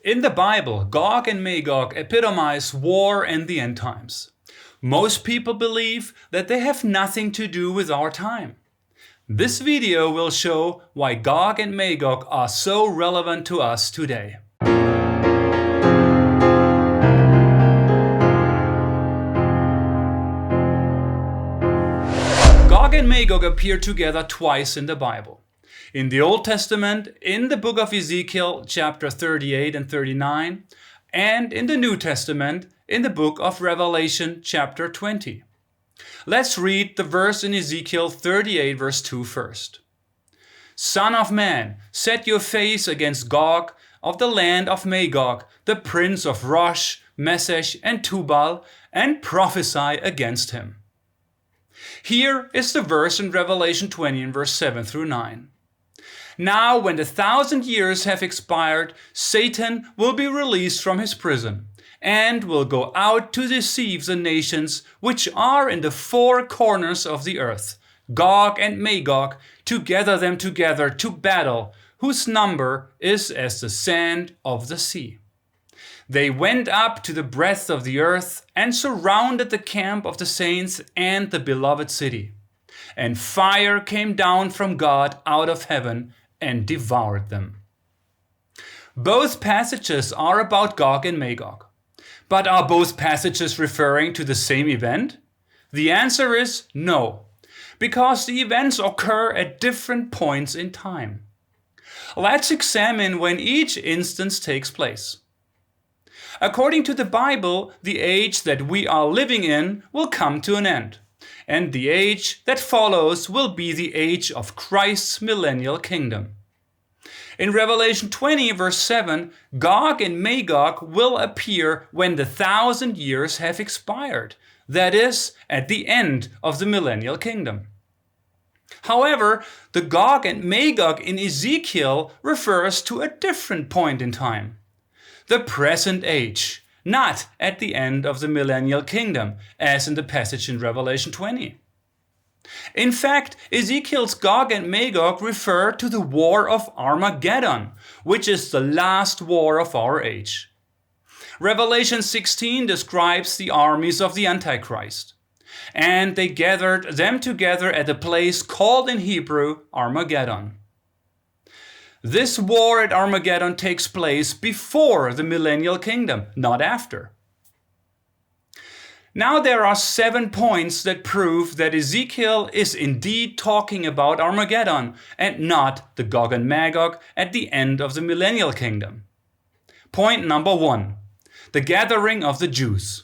In the Bible, Gog and Magog epitomize war and the end times. Most people believe that they have nothing to do with our time. This video will show why Gog and Magog are so relevant to us today. Gog and Magog appear together twice in the Bible. In the Old Testament, in the Book of Ezekiel, chapter 38 and 39, and in the New Testament, in the Book of Revelation, chapter 20. Let's read the verse in Ezekiel 38, verse 2 first. Son of man, set your face against Gog of the land of Magog, the prince of Rosh, Meshech, and Tubal, and prophesy against him. Here is the verse in Revelation 20 and verse 7 through 9. Now, when the 1,000 years have expired, Satan will be released from his prison and will go out to deceive the nations which are in the four corners of the earth, Gog and Magog, to gather them together to battle, whose number is as the sand of the sea. They went up to the breadth of the earth and surrounded the camp of the saints and the beloved city. And fire came down from God out of heaven and devoured them. Both passages are about Gog and Magog. But are both passages referring to the same event? The answer is no, because the events occur at different points in time. Let's examine when each instance takes place. According to the Bible, the age that we are living in will come to an end, and the age that follows will be the age of Christ's millennial kingdom. In Revelation 20, verse 7, Gog and Magog will appear when the 1,000 years have expired, that is, at the end of the millennial kingdom. However, the Gog and Magog in Ezekiel refers to a different point in time, the present age, not at the end of the millennial kingdom, as in the passage in Revelation 20. In fact, Ezekiel's Gog and Magog refer to the war of Armageddon, which is the last war of our age. Revelation 16 describes the armies of the Antichrist, and they gathered them together at a place called in Hebrew Armageddon. This war at Armageddon takes place before the millennial kingdom, not after. Now there are 7 points that prove that Ezekiel is indeed talking about Armageddon and not the Gog and Magog at the end of the millennial kingdom. Point number 1, the gathering of the Jews.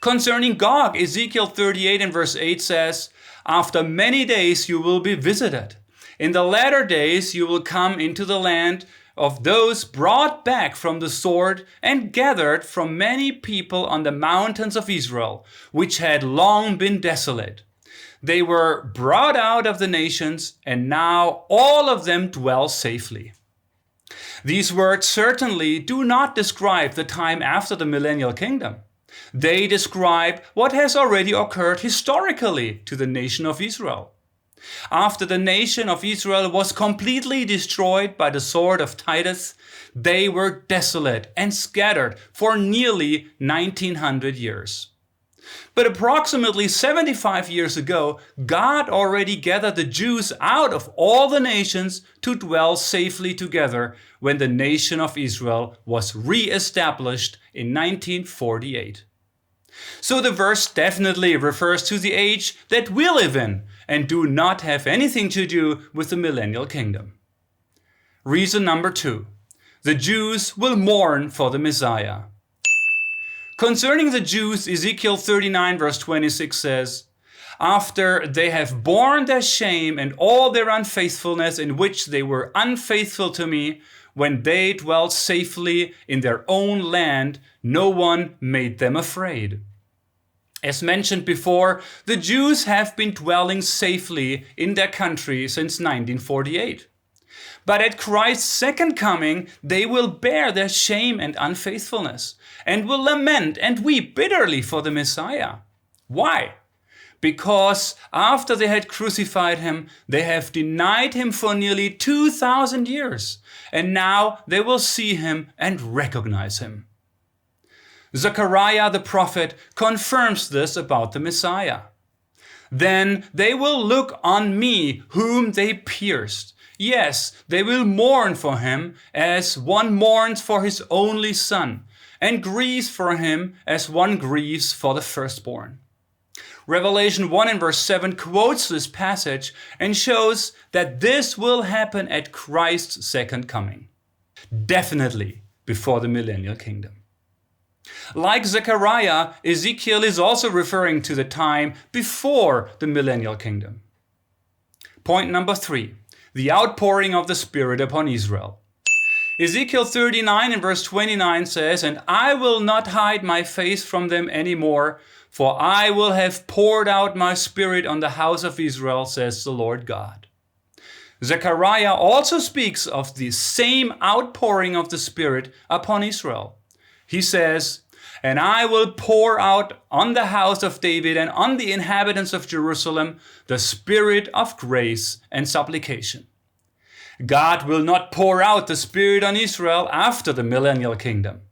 Concerning Gog, Ezekiel 38 and verse 8 says, "After many days you will be visited. In the latter days you will come into the land of those brought back from the sword and gathered from many people on the mountains of Israel, which had long been desolate. They were brought out of the nations, and now all of them dwell safely." These words certainly do not describe the time after the millennial kingdom. They describe what has already occurred historically to the nation of Israel. After the nation of Israel was completely destroyed by the sword of Titus, they were desolate and scattered for nearly 1900 years. But approximately 75 years ago, God already gathered the Jews out of all the nations to dwell safely together when the nation of Israel was re-established in 1948. So the verse definitely refers to the age that we live in and do not have anything to do with the millennial kingdom. Reason number 2, the Jews will mourn for the Messiah. Concerning the Jews, Ezekiel 39 verse 26 says, "After they have borne their shame and all their unfaithfulness in which they were unfaithful to me, when they dwelt safely in their own land, no one made them afraid." As mentioned before, the Jews have been dwelling safely in their country since 1948. But at Christ's second coming, they will bear their shame and unfaithfulness, and will lament and weep bitterly for the Messiah. Why? because after they had crucified him, they have denied him for nearly 2,000 years, and now they will see him and recognize him. Zechariah the prophet confirms this about the Messiah. Then they will look on me whom they pierced. Yes, they will mourn for him as one mourns for his only son, and grieves for him as one grieves for the firstborn. Revelation 1 and verse 7 quotes this passage and shows that this will happen at Christ's second coming. Definitely before the millennial kingdom. Like Zechariah, Ezekiel is also referring to the time before the millennial kingdom. Point number 3, the outpouring of the Spirit upon Israel. Ezekiel 39 and verse 29 says, "And I will not hide my face from them any more, for I will have poured out my Spirit on the house of Israel, says the Lord God." Zechariah also speaks of the same outpouring of the Spirit upon Israel. He says, "And I will pour out on the house of David and on the inhabitants of Jerusalem the Spirit of grace and supplication." God will not pour out the Spirit on Israel after the millennial kingdom.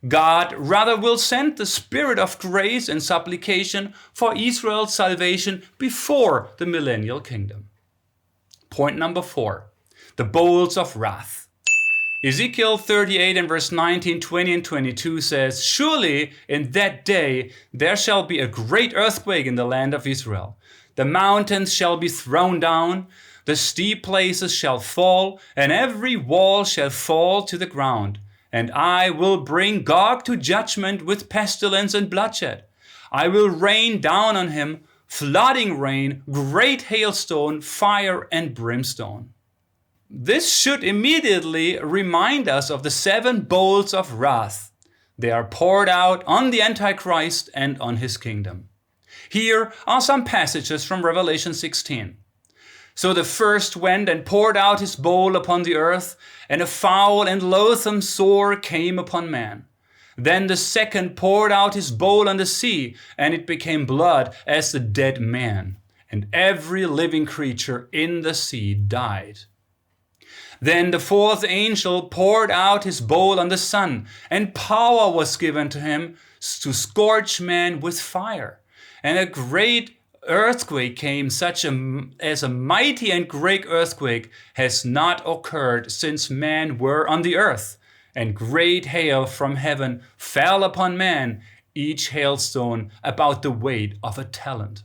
God rather will send the Spirit of grace and supplication for Israel's salvation before the millennial kingdom. Point number 4, the bowls of wrath. Ezekiel 38 and verse 19, 20 and 22 says, "Surely in that day there shall be a great earthquake in the land of Israel. The mountains shall be thrown down, the steep places shall fall, and every wall shall fall to the ground. And I will bring Gog to judgment with pestilence and bloodshed. I will rain down on him flooding rain, great hailstone, fire and brimstone." This should immediately remind us of the 7 bowls of wrath. They are poured out on the Antichrist and on his kingdom. Here are some passages from Revelation 16. "So the first went and poured out his bowl upon the earth, and a foul and loathsome sore came upon man. Then the second poured out his bowl on the sea, and it became blood as the dead man, and every living creature in the sea died. Then the fourth angel poured out his bowl on the sun, and power was given to him to scorch man with fire. And a great earthquake came, such as a mighty and great earthquake has not occurred since men were on the earth. And great hail from heaven fell upon man, each hailstone about the weight of a talent."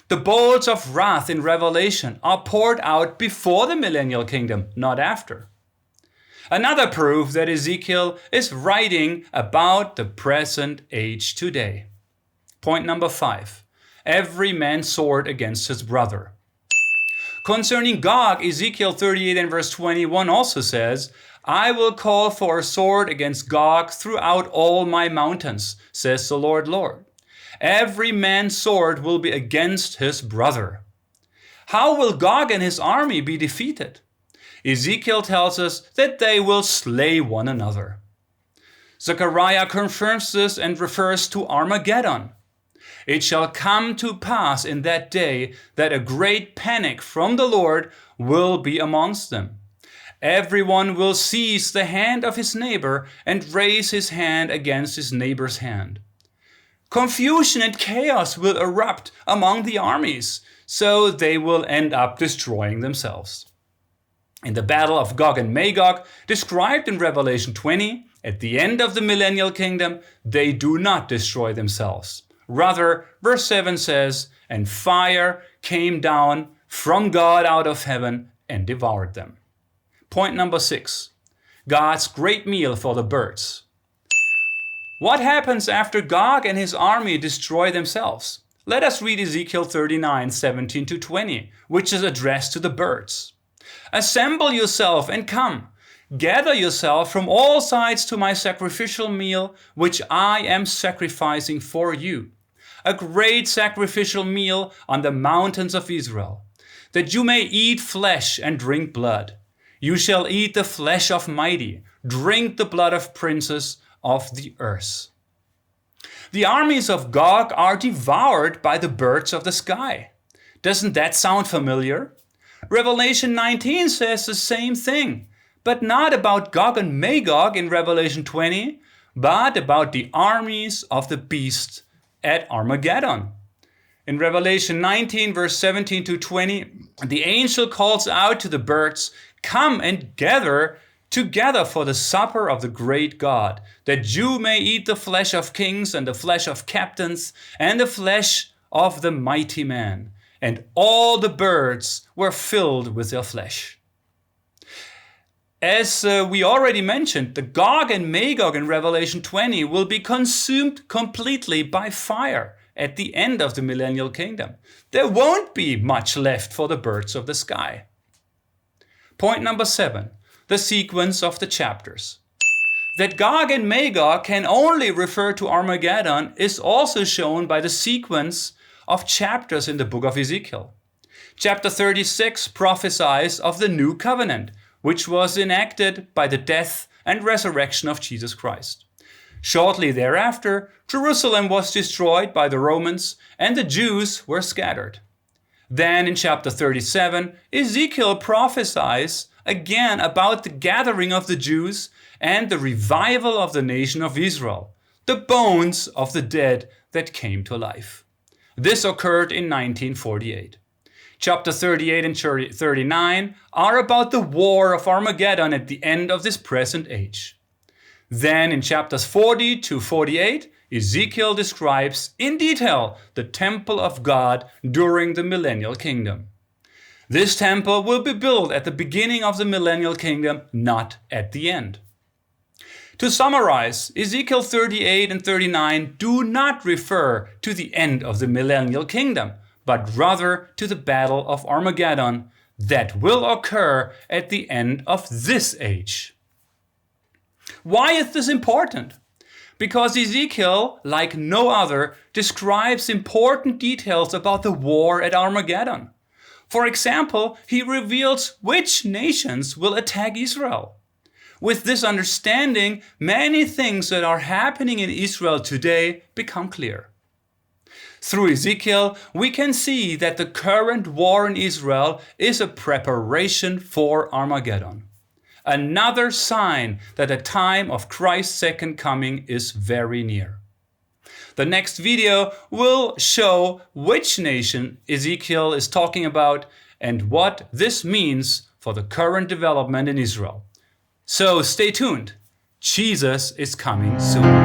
The bowls of wrath in Revelation are poured out before the millennial kingdom, not after. Another proof that Ezekiel is writing about the present age today. Point number 5. Every man's sword against his brother. Concerning Gog, Ezekiel 38 and verse 21 also says, "I will call for a sword against Gog throughout all my mountains, says the Lord. Every man's sword will be against his brother." How will Gog and his army be defeated? Ezekiel tells us that they will slay one another. Zechariah confirms this and refers to Armageddon. "It shall come to pass in that day that a great panic from the Lord will be amongst them. Everyone will seize the hand of his neighbor and raise his hand against his neighbor's hand. Confusion and chaos will erupt among the armies, so they will end up destroying themselves." In the battle of Gog and Magog, described in Revelation 20, at the end of the millennial kingdom, they do not destroy themselves. Rather, verse 7 says, "And fire came down from God out of heaven and devoured them." Point number 6, God's great meal for the birds. What happens after Gog and his army destroy themselves? Let us read Ezekiel 39, 17 to 20, which is addressed to the birds. "Assemble yourself and come. Gather yourself from all sides to my sacrificial meal, which I am sacrificing for you. A great sacrificial meal on the mountains of Israel, that you may eat flesh and drink blood. You shall eat the flesh of mighty, drink the blood of princes of the earth." The armies of Gog are devoured by the birds of the sky. Doesn't that sound familiar? Revelation 19 says the same thing, but not about Gog and Magog in Revelation 20, but about the armies of the beast at Armageddon. In Revelation 19, verse 17 to 20, the angel calls out to the birds, "Come and gather together for the supper of the great God, that you may eat the flesh of kings and the flesh of captains and the flesh of the mighty man." And all the birds were filled with their flesh. As we already mentioned, the Gog and Magog in Revelation 20 will be consumed completely by fire at the end of the millennial kingdom. There won't be much left for the birds of the sky. Point number 7, the sequence of the chapters. That Gog and Magog can only refer to Armageddon is also shown by the sequence of chapters in the book of Ezekiel. Chapter 36 prophesies of the new covenant, which was enacted by the death and resurrection of Jesus Christ. Shortly thereafter, Jerusalem was destroyed by the Romans and the Jews were scattered. Then in chapter 37, Ezekiel prophesies again about the gathering of the Jews and the revival of the nation of Israel, the bones of the dead that came to life. This occurred in 1948. Chapter 38 and 39 are about the war of Armageddon at the end of this present age. Then in chapters 40 to 48, Ezekiel describes in detail the temple of God during the millennial kingdom. This temple will be built at the beginning of the millennial kingdom, not at the end. To summarize, Ezekiel 38 and 39 do not refer to the end of the millennial kingdom, but rather to the battle of Armageddon that will occur at the end of this age. Why is this important? Because Ezekiel, like no other, describes important details about the war at Armageddon. For example, he reveals which nations will attack Israel. With this understanding, many things that are happening in Israel today become clear. Through Ezekiel, we can see that the current war in Israel is a preparation for Armageddon. Another sign that the time of Christ's second coming is very near. The next video will show which nation Ezekiel is talking about and what this means for the current development in Israel. So stay tuned. Jesus is coming soon.